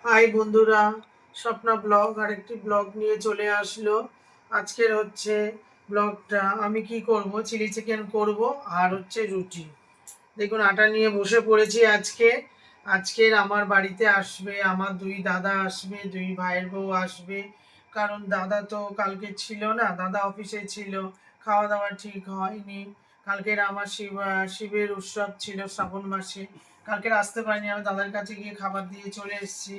High বন্ধুরা, Swapna blog আরেকটি blog নিয়ে চলে আসলো। আজকের হচ্ছে ব্লগটা আমি কি করব, চিলি চিকেন করব আর হচ্ছে রুটি। দেখুন আটা নিয়ে বসে পড়েছি। আজকের আমার বাড়িতে আসবে আমার দুই দাদা আসবে, দুই ভাইয়ের বউ আসবে। কারণ দাদা তো কালকে ছিল না, দাদা অফিসে ছিল, খাওয়া দাওয়া ঠিক হয়নি। কালকের আমার শিবের উৎসব ছিল শ্রাবণ মাসে, কালকের আসতে পারিনি। আমি দাদার কাছে গিয়ে খাবার দিয়ে চলে এসেছি।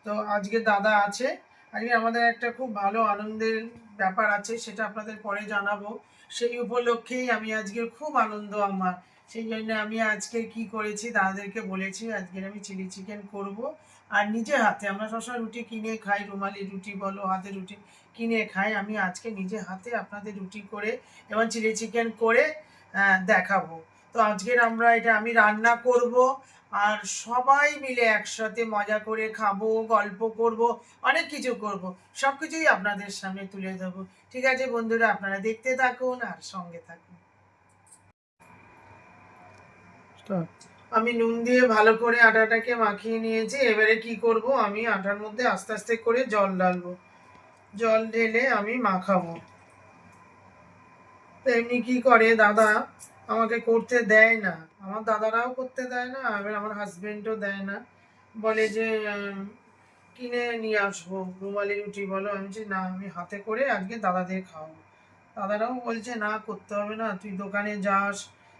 তো আজকে দাদা আছে। আজকে আমাদের একটা খুব ভালো আনন্দের ব্যাপার আছে, সেটা আপনাদের পরে জানাবো। সেই উপলক্ষেই আমি আজকে খুব আনন্দ আমার। সেই জন্য আমি আজকে কি করেছি দাদাদেরকে বলেছি আজকে আমি চিলি চিকেন করব। আর নিজে হাতে, আমরা সবসময় রুটি কিনে খাই, রুমালি রুটি বলো, হাতে রুটি কিনে খাই। আমি আজকে নিজে হাতে আপনাদের রুটি করে এবং চিলি চিকেন করে দেখাবো। তো আজকের আমি রান্না করব আর সবাই মিলে একসাথে মজা করে খাবো, গল্প করব, অনেক কিছু করব। সব কিছুই আপনাদের সামনে তুলে দেবো। ঠিক আছে বন্ধুরা, আপনারা দেখতে থাকুন আর সঙ্গে থাকুন। আমি নুন দিয়ে ভালো করে আটাটাকে মাখিয়ে নিয়েছি। এবারে কি করব, আমি আটার মধ্যে আস্তে আস্তে করে জল ঢালবো। জল ঢেলে আমি মাখাবো। তো এমনি কি করে দাদা আমাকে করতে দেয় না, আমার দাদারাও করতে দেয় না, এবার আমার হাজবেন্ডও দেয় না। বলে যে কিনে নিয়ে আসবো রুমালি রুটি বলো। আমি বলছি না, আমি হাতে করে আজকে দাদাদের খাওয়াবো। দাদারাও বলছে না, করতে হবে না, তুই দোকানে যাস,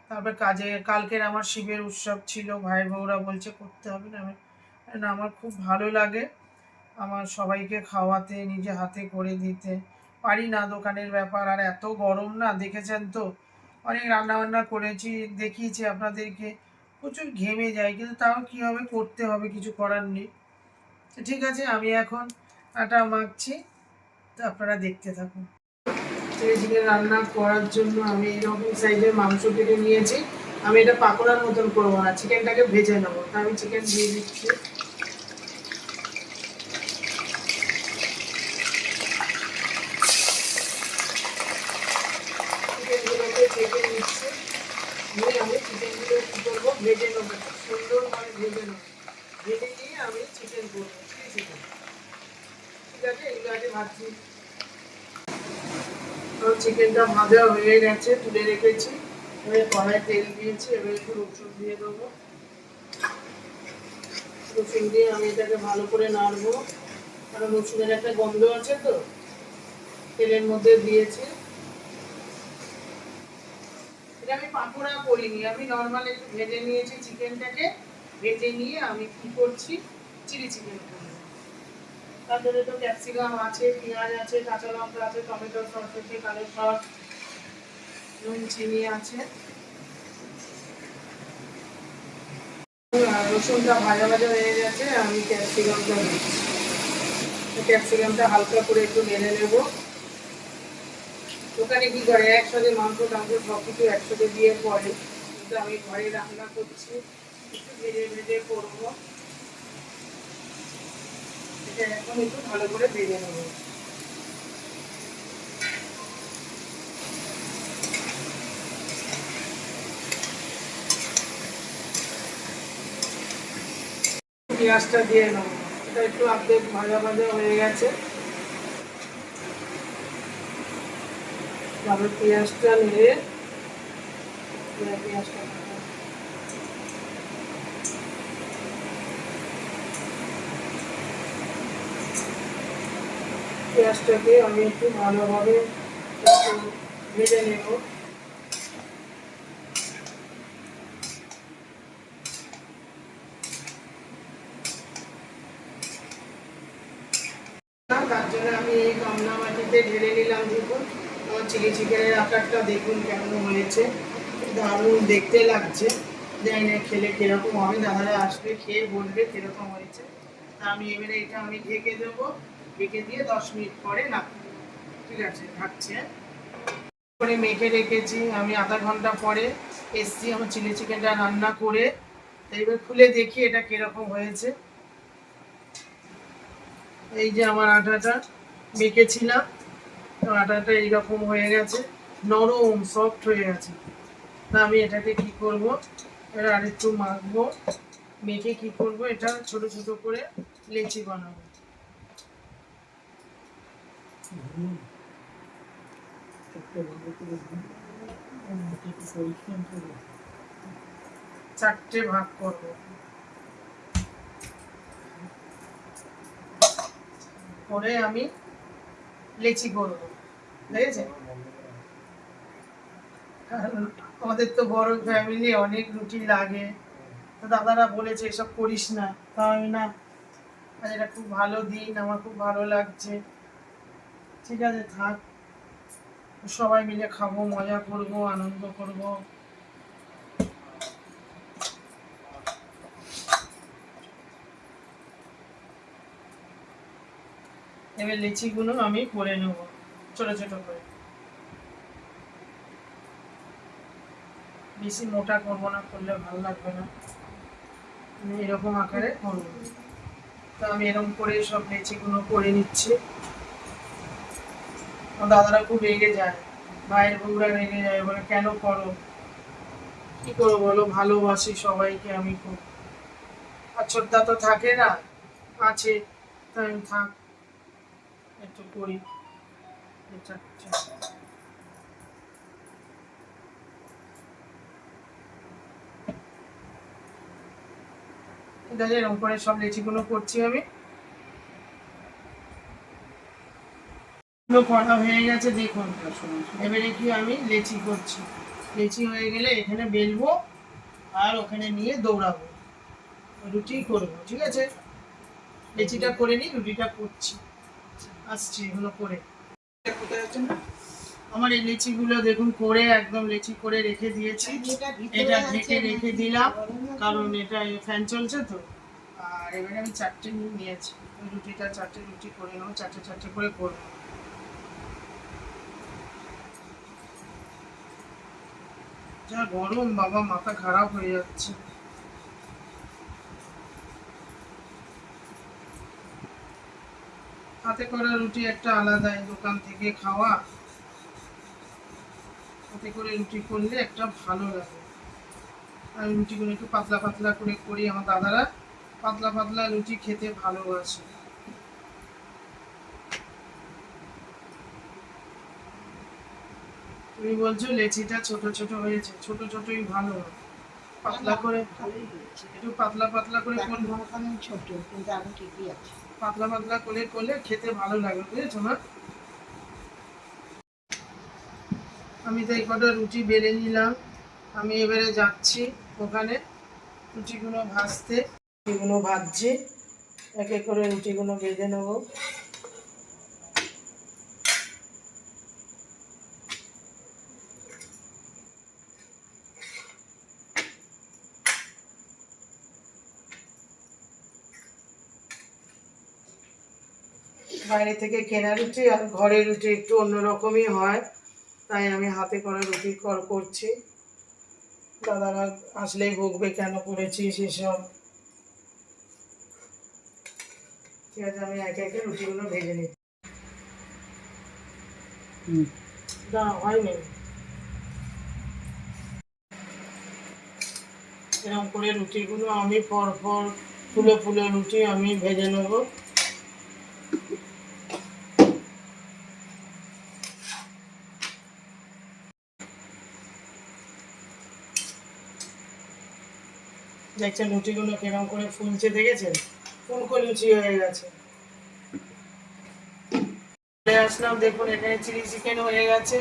তারপর কাজে কালকের আমার শিবের উৎসব ছিল, ভাইয়ের বউরা বলছে করতে হবে না। না, আমার খুব ভালো লাগে আমার সবাইকে খাওয়াতে, নিজে হাতে করে দিতে। পারি না, দোকানের ব্যাপার, আর এত গরম না, দেখেছেন তো। অনেক রান্না বান্না করেছি, দেখিয়েছি আপনাদেরকে, প্রচুর ঘেমে যায়, কিন্তু তাও কী হবে, করতে হবে, কিছু করার নেই। তো ঠিক আছে, আমি এখন আটা মাখছি, তো আপনারা দেখতে থাকুন। চিলি চিকেন রান্না করার জন্য আমি এইরকম সাইজের মাংস কেটে নিয়েছি। আমি এটা পাকোড়ার মতন করবো না, চিকেনটাকে ভেজে নেবো। তা আমি চিকেন দিয়ে দিচ্ছি। চিকেনগুলোকে কেটে নিচ্ছি, নিয়ে আমি চিকেনগুলো কী করবো, ভেজে নেবো, সুন্দরভাবে ভেজে নেবো। ভেজে নিয়ে আমি চিকেন করবো, চিলি চিকেন। ঠিক আছে, এগুলো আগে ভাজছি। চিকেনটা ভাজা হয়ে গেছে, তুলে রেখেছি। এবারে কড়াই তেল দিয়েছি, এবারে একটু রসুন দিয়ে দেবো। রসুন দিয়ে আমি এটাকে ভালো করে নাড়বো, কারণ রসুনের একটা গন্ধ আছে। তো তেলের মধ্যে দিয়েছি। এটা আমি পাকোড়া করিনি, আমি নর্মাল একটু ভেজে নিয়েছি চিকেনটাকে। ভেজে নিয়ে আমি কি করছি, চিলি চিকেন করবো। তার জন্য তো ক্যাপসিকাম আছে, পেঁয়াজ আছে, কাঁচা লঙ্কা আছে, টমেটো সস আছে, কালো সস, নুন চিনি আছে। রসুনটা ভাজা ভাজা হয়ে গেছে, আমি ক্যাপসিকামটা দিচ্ছি। ক্যাপসিকামটা হালকা করে একটু নেড়ে নেবো। দোকানে কি করে একসাথে মাংস টাংস সব কিছু একসাথে দিয়ে পরে, কিন্তু আমি ঘরে রান্না করছি, একটু ভেজে ভেজে করবো। এটা এখন একটু ভালো করে ভেজে নেবো। পেঁয়াজটা দিয়ে নেবো, এটা একটু অর্ধেক ভাজা ভাজা হয়ে গেছে। তারপর পেঁয়াজটা নিয়ে পেঁয়াজটা পেঁয়াজটাকে আমি একটু ভালোভাবে ভেজে নেব। তার জন্য আমি এই গামলা মাটিতে ঢেলে নিলাম। দেখুন আমার চিলি চিকেনের আকারটা দেখুন কেমন হয়েছে, দারুণ দেখতে লাগছে। জানি না খেলে কীরকম হবে, দাদারা আসবে খেয়ে বলবে কীরকম হয়েছে। আমি এবারে এটা আমি ঢেকে দেবো, ঢেকে দিয়ে 10 মিনিট পরে নাড়বো। ঠিক আছে, ঢাকছে। করে মেখে রেখেছি আমি, আধা ঘন্টা পরে এসছি আমার চিলি চিকেনটা রান্না করে। এইবার খুলে দেখি এটা কীরকম হয়েছে। এই যে আমার আটাটা মেখেছিলাম, তো আটাটা এইরকম হয়ে গেছে, নরম সফট হয়ে গেছে। তা আমি এটাকে কি করব, এবার আরেকটু মাখবো। মেখে কি করব, এটা ছোট ছোট করে লেচি বানাবো। চারটে ভাগ করব। করে আমি লেচি করব, বুঝেছেন? আমাদের তো বড় ফ্যামিলি, অনেক রুটি লাগে। তো দাদারা বলেছে এসব করিস না, তা আমি না, এটা খুব ভালো দিন, আমার খুব ভালো লাগছে। ঠিক আছে থাক, সবাই মিলে খাবো, মজা করব, আনন্দ করব। এবার লিচিগুলো আমি করে নেব ছোট ছোট করে, বেশি মোটা করবো না, করলে ভালো লাগবে না, এরকম আকারে করবো। তো আমি এরকম করে সব লিচিগুলো করে নিচ্ছি। দাদারা খুব রেগে যায়, ভাইয়ের বউরা রেগে যায়, বলে কেন করো, কি করবো বলো, ভালোবাসি সবাইকে আমি খুব। আর ছোটদা তো থাকে না, আছে, তাই থাক একটু করি। ঠিক আছে, এরকম করে সব লিচিগুলো করছি আমি। করা হয়ে গেছে দেখুন। এবারে কি আমি লেচি করছি, লেচি হয়ে গেলে এখানে বেলবো আর ওখানে নিয়ে দৌড়াবো, রুটি করবো। ঠিক আছে, লেচিটা করে নিই, রুটিটা করছি, আসছি এগুলো করে। আমার এই লিচিগুলো দেখুন করে একদম লেচি করে রেখে দিয়েছি। এটা ঢেকে রেখে দিলাম, কারণ এটা ফ্যান চলছে তো। আর এবারে আমি চারটে নিয়েছি, রুটিটা চারটে রুটি করে নেবো, চারটে চারটে করে করবো। যা গরম বাবা, মাথা খারাপ হয়ে যাচ্ছে। হাতে করা রুটি একটা আলাদাই, দোকান থেকে খাওয়া হাতে করে রুটি করলে একটা ভালো লাগে। আমি রুটিগুলো একটু পাতলা পাতলা করে করি, আমার দাদারা পাতলা পাতলা রুটি খেতে ভালোবাসে। তুমি বলছো লেচিটা ছোট ছোট হয়েছে, ছোট ছোটই ভালো, পাতলা করে একটু পাতলা পাতলা করে ছোট, কিন্তু আমি ঠিকই আছে, পাতলা পাতলা করে করলে খেতে ভালো লাগে, বুঝেছো না? আমি তো এই কটা রুটি বেলে নিলাম, আমি এবারে যাচ্ছি ওখানে রুটিগুলো ভাজতে। রুটিগুলো ভাজছি, এক এক করে রুটিগুলো ভেজে নেব। বাইরে থেকে কেনা রুটি আর ঘরের রুটি একটু অন্যরকমই হয়, তাই আমি হাতে করা রুটি করছি। দাদারা আসলেই বকবে কেন করেছি সেসব। ঠিক আছে, আমি একে একে রুটিগুলো ভেজে নিই। না হয়নি, এরকম করে রুটিগুলো আমি পর পর ফুলো ফুলো রুটি আমি ভেজে নেব। দেখছেন রুটিগুলো কেরকম করে ফুলছে, দেখেছেন? ফুলকো লুচি হয়ে গেছে। আসলাম, দেখুন এখানে চিলি চিকেন হয়ে গেছে।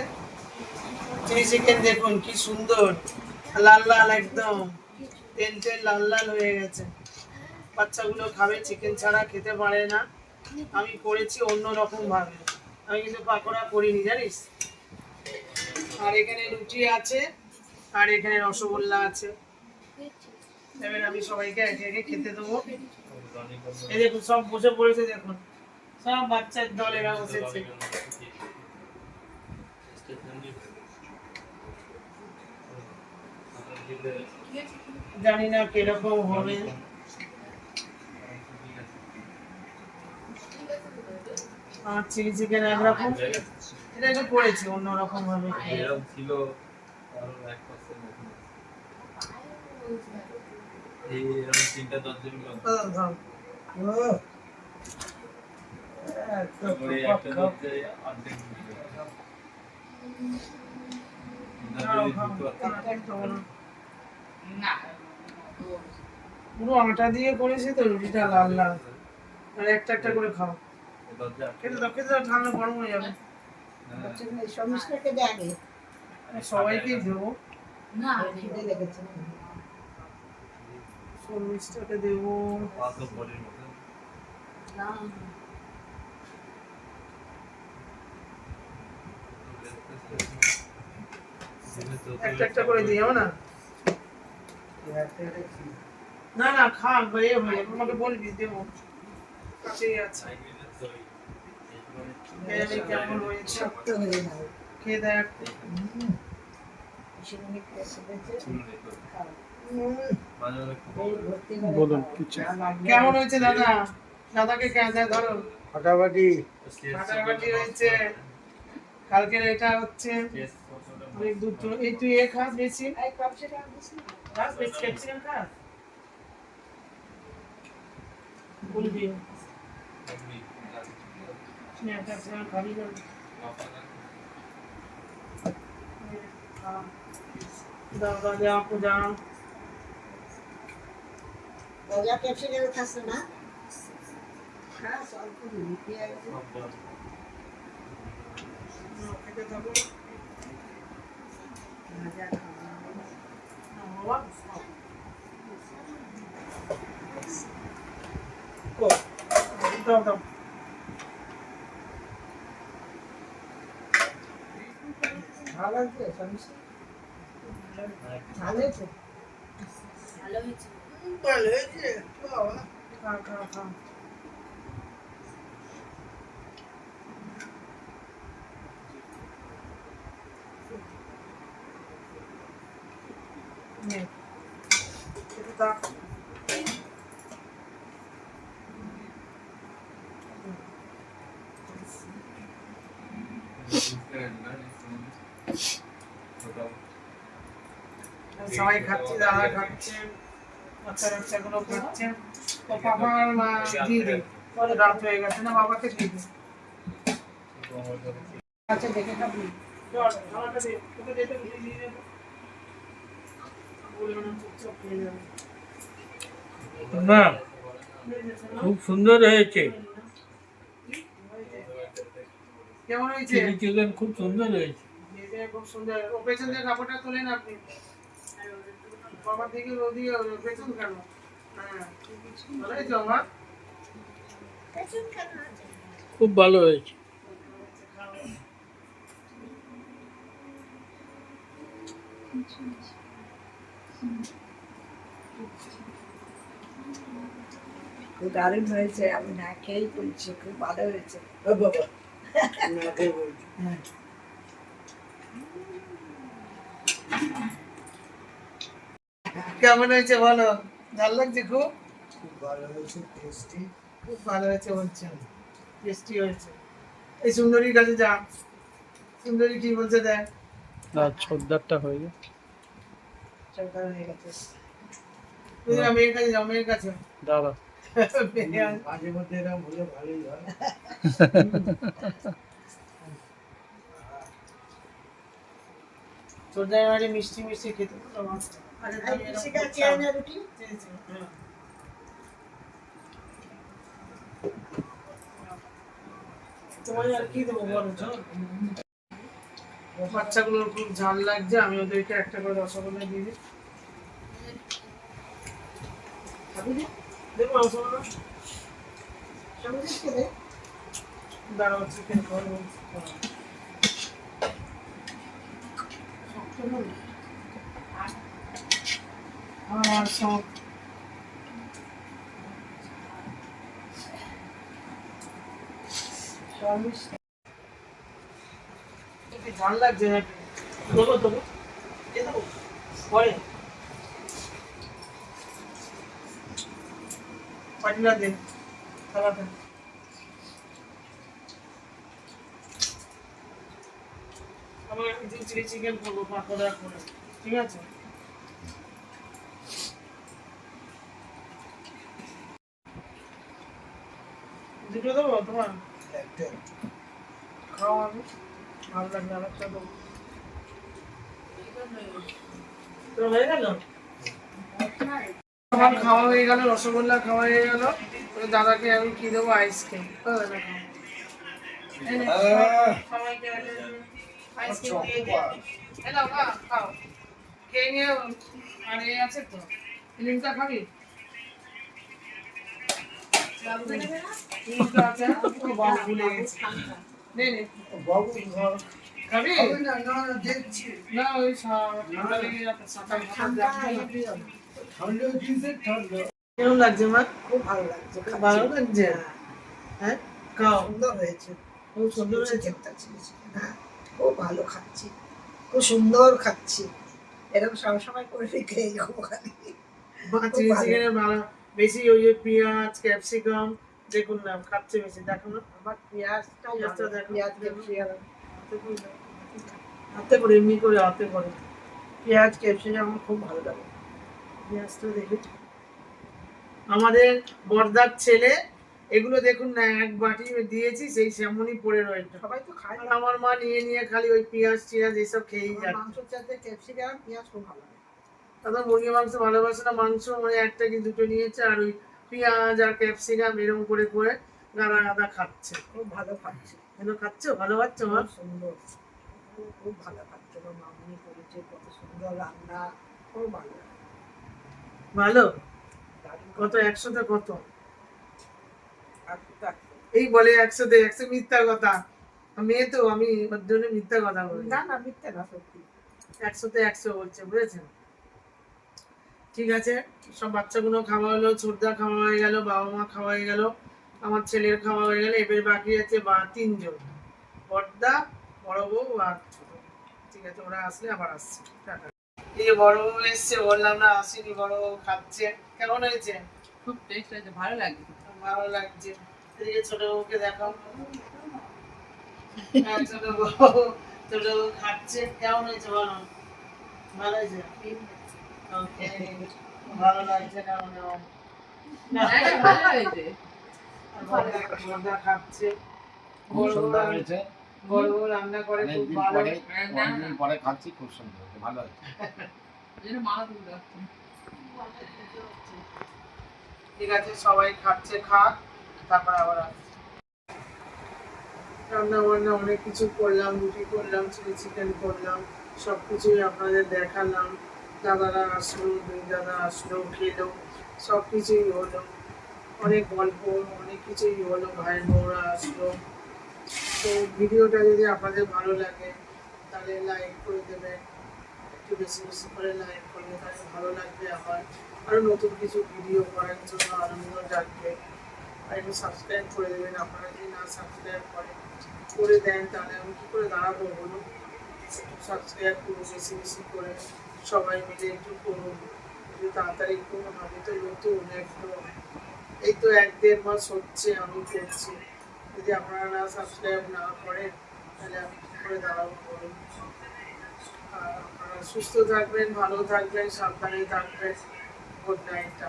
চিলি চিকেন দেখুন কি সুন্দর লাল লাল, একদম তেল তেল লাল লাল হয়ে গেছে। বাচ্চাগুলো খাবে, চিকেন ছাড়া খেতে পারে না। আমি করেছি অন্যরকম ভাবে, আমি কিন্তু পাকোড়া করিনি জানিস। আর এখানে রুটি আছে, আর এখানে রসগোল্লা আছে। এবার আমি সবাইকে একে একে খেতে দেবো। এই দেখুন সব বসে পড়েছে, দেখুন সব বাচ্চার দল এরা বসেছে। জানি না কিরকম হবে। আর চিলি চিকেন একরকম, এটা একটু করেছি অন্যরকম ভাবে। এরকম তিনটা দরজা তারপরে একটা দরজায় অর্ধেক পুরো আটা দিয়ে করেছি তো রুটিটা লাল লাল। আর একটা একটা করে খাও। খেতে দাও খেতে দাও, ঠান্ডা গরম হয়ে যাবে। সমিষ্টাকে দে আগে। সবাইকেই দেবো। না খিদে লেগেছে। সমিষ্টাকে দেবো। না একটা একটা করে দিও না। না না খা হয়ে হয়ে আমাকে বলবি দেবো। কাছেই আছে। কেমন হয়েছে? শক্ত হয়ে না। খেয়ে দেখ। বলুন কিছু। কেমন হয়েছে দাদা? দাদাকে কেমন ধরো? ফাটাফাটি। ফাটাফাটি হয়েছে। কালকের এটা হচ্ছে অনেক দূর তো। এই তুই এ খাস বেশি? খাস বেশি ক্যাপসিকাম খাস? বলবি ক্যাপসিকাম খাবি না? দাও দাও যাও আপু যাও। ওরা ক্যাপসিকাম খাস না? খাস অল্প দিবি পেঁয়াজ। খেতে থাকো। ভাজা খাওয়া। বাবা দাও দাও। ভালো লাগছে সমিষ্টা? ভালো হয়েছে? ভালো হয়েছে বাবা। খা খা খা। নে খেতে থাক। সবাই খাচ্ছে, দাদা খাচ্ছে, বাচ্চা বাচ্চাগুলো খাচ্ছে। তো পাপা আর মা দিয়ে দে। রাত হয়ে গেছে না, বাবাকে দিয়ে দে। আচ্ছা দেখে খাবি। চল খাওয়াটা দে, তোকে যেতে বলি নিয়ে যাবো। বললো না চুপচাপ খেয়ে যাবে। না খুব সুন্দর হয়েছে। কেমন হয়েছে? চিলি চিকেন খুব সুন্দর হয়েছে। এটা খুব সুন্দর। ও পেছন থেকে কাপড়টা তোলেন আপনি। বাবার দিকে ওদিকে পেছন কেন? হ্যাঁ ভালো হয়েছে আমার। খুব ভালো হয়েছে। খুব দারুণ হয়েছে, আমি না খেয়েই বলছি খুব ভালো হয়েছে। ও বাবা না খেয়ে বলছি। কেমন হয়েছে বলো? ভালো লাগছে খুব? খুব ভালো হয়েছে, টেস্টি। খুব ভালো হয়েছে বলছে। টেস্টি হয়েছে। এই সুন্দরীর কাছে যা। সুন্দরী কি বলছে দেখ। না ছোটদারটা হয়ে গেছে। সরকার হয়ে গেছে। তুই না মেয়ের কাছে যাও, মেয়ের কাছে। দাদা মাঝে মধ্যে এরকম হলে ভালোই হয়। তোর জায়গায় মিষ্টি মিষ্টি খেতে ভালো। আরে আর তুমি পিসি এরকম কাছে করছো। আনা রুটি। হ্যাঁ। তোমায় আর কি দেবো বলো তো? বাচ্চাগুলোর খুব ঝাল লাগছে, আমি ওদেরকে একটা করে রসগোল্লা দিয়ে দিই। খাবি না? দেবো রসগোল্লা? সমিষ্টাকে দে। দাঁড়াও চিকেন খাবো। শক্ত নয়। আমার সব সমিষ্টা কি ঝাল লাগছে নাকি? দেবো দেবো দিয়ে দেবো পরে। পাটিনা দে খাবারটা। আমার কিছু চিলি চিকেন করবো পাকোড়া করে, ঠিক আছে? দুটো দেবো তোমার একটা খাও আমি ভালো লাগবে আরেকটা দেবো তো হয়ে গেল আমার খাওয়া হয়ে গেল রসগোল্লা খাওয়া হয়ে গেল এবার দাদাকে আমি কি দেবো আইসক্রিম সবাইকে আইসক্রিম দিয়ে দিই এই নাও খাও খেয়ে নিয়ে আর এ আছে তো লিমটা খাবি লিমটা আছে ও বাবু ভুলে গেছি নে নে বাবু ঘর খাবি না না দেখছি না ওই ঠান্ডা লেগে যাচ্ছে সাঁতার ঠান্ডা ঠান্ডা দিতে ঠান্ডা কেমন লাগছে মা খুব ভালো লাগছে খুব ভালো লাগছে হ্যাঁ খাও সুন্দর হয়েছে খুব সুন্দর হয়েছে চিকেনটা চিলি চিকেন হ্যাঁ খুব ভালো খাচ্ছি খুব সুন্দর খাচ্ছি এরকম সবসময় করে খেয়ে যাবো খালি মা চিলি চিকেনের ভালো বেশি ওই যে পেঁয়াজ ক্যাপসিকাম দেখুন না খাচ্ছে বেশি দেখো না আমার পেঁয়াজটাও পেঁয়াজটা ভালো। দেখো। পেঁয়াজ ক্যাপসিকাম হাতে করে এমনি করে হাতে করে পেঁয়াজ ক্যাপসিকাম আমার খুব ভালো লাগে পেঁয়াজটা দেখি আমাদের বর্দার ছেলে এগুলো দেখুন না এক বাটি দিয়েছি সেই সেমনই পড়ে রয়েছে সবাই তো খায় আর আমার মা নিয়ে নিয়ে খালি ওই পেঁয়াজ টিয়াজ এইসব খেয়েই আমার যাচ্ছে মাংসের সাথে ক্যাপসিকাম পেঁয়াজ খুব ভালো লাগে দাদা মুরগি মাংস ভালোবাসে না মাংস মানে একটা কি দুটো নিয়েছে আর ওই পেঁয়াজ আর ক্যাপসিকাম এরকম করে করে গাদা গাদা খাচ্ছে খুব ভালো খাচ্ছে কেন খাচ্ছো ভালো খাচ্ছো মা খুব সুন্দর খুব ভালো খাচ্ছে আমার মামনি করেছে কত সুন্দর রান্না খুব ভালো লাগে। ভালো দারুণ কত 100তে কত একশো একশো। এই বলে 100তে 100 মিথ্যা কথা মেয়ে তো আমি ওর জন্য মিথ্যা কথা বলি না না মিথ্যে না সত্যি 100তে 100 বলছে বুঝেছেন ঠিক আছে সব বাচ্চাগুলো খাওয়া হলো ছোটদা খাওয়া হয়ে গেল বাবা মা খাওয়া হয়ে গেল আমার ছেলের খাওয়া হয়ে গেল এবার বাকি আছে তিনজন বড়দা বড় বউ আর ছোট ঠিক আছে ওরা আসলে আবার আসছে টাটা এই যে বড় বউ এসছে বললাম না আসেনি বড় বউ খাচ্ছে কেমন হয়েছে খুব টেস্ট হয়েছে ভালো লাগছে ভালো লাগছে এদিকে ছোট বউকে দেখাও হ্যাঁ, ছোট বউ খাচ্ছে কেমন হয়েছে বলো ভালো হয়েছে ওকে ভালো লাগছে কেমন ভালো হয়েছে বড়দা খাচ্ছে বড় বউ সুন্দর হয়েছে বড় বউ রান্না করে খুব অনেকদিন ভালো পরে অনেকদিন পরে খাচ্ছি খুব সুন্দর হয়েছে, ভালো হয়েছে এই জন্য মালা তুলে যাচ্ছে ঠিক আছে সবাই খাচ্ছে খাক তারপর আবার আসছি। রান্না বান্না অনেক কিছু করলাম রুটি করলাম চিলি চিকেন করলাম সব কিছুই আপনাদের দেখালাম দাদারা আসলো দুই দাদা আসলো খেলো সব কিছুই হলো অনেক গল্প অনেক কিছুই হলো ভাই বউরা আসলো তো ভিডিওটা যদি আপনাদের ভালো লাগে তাহলে লাইক করে দেবেন একটু বেশি বেশি করে লাইক করলে তাহলে ভালো লাগবে আমার আরও নতুন কিছু ভিডিও করার জন্য আনন্দ জাগবে আর একটু সাবস্ক্রাইব করে দেবেন আপনারা যদি না সাবস্ক্রাইব করে দেন তাহলে আমি কী করে দাঁড়াবো বলুন একটু সাবস্ক্রাইব করুন বেশি বেশি করে সবাই মিলে একটু করুন একটু তাড়াতাড়ি করুন আমি তো নতুন একটু এই তো 1-1.5 মাস হচ্ছে আমি করছি যদি আপনারা না সাবস্ক্রাইব না করেন তাহলে আমি কী করে দাঁড়াবো বলুন আর আপনারা সুস্থ থাকবেন ভালো থাকবেন সাবধানে থাকবেন গুড নাইট